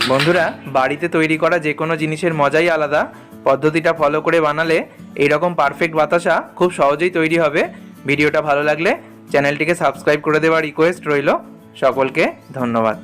বন্ধুরা, বাড়িতে তৈরি করা যে কোনো জিনিসের মজাই আলাদা। পদ্ধতিটা ফলো করে বানালে এইরকম পারফেক্ট বাতাসা খুব সহজেই তৈরি হবে। ভিডিওটা ভালো লাগলে চ্যানেলটিকে সাবস্ক্রাইব করে দেওয়ার রিকোয়েস্ট রইল। সকলকে ধন্যবাদ।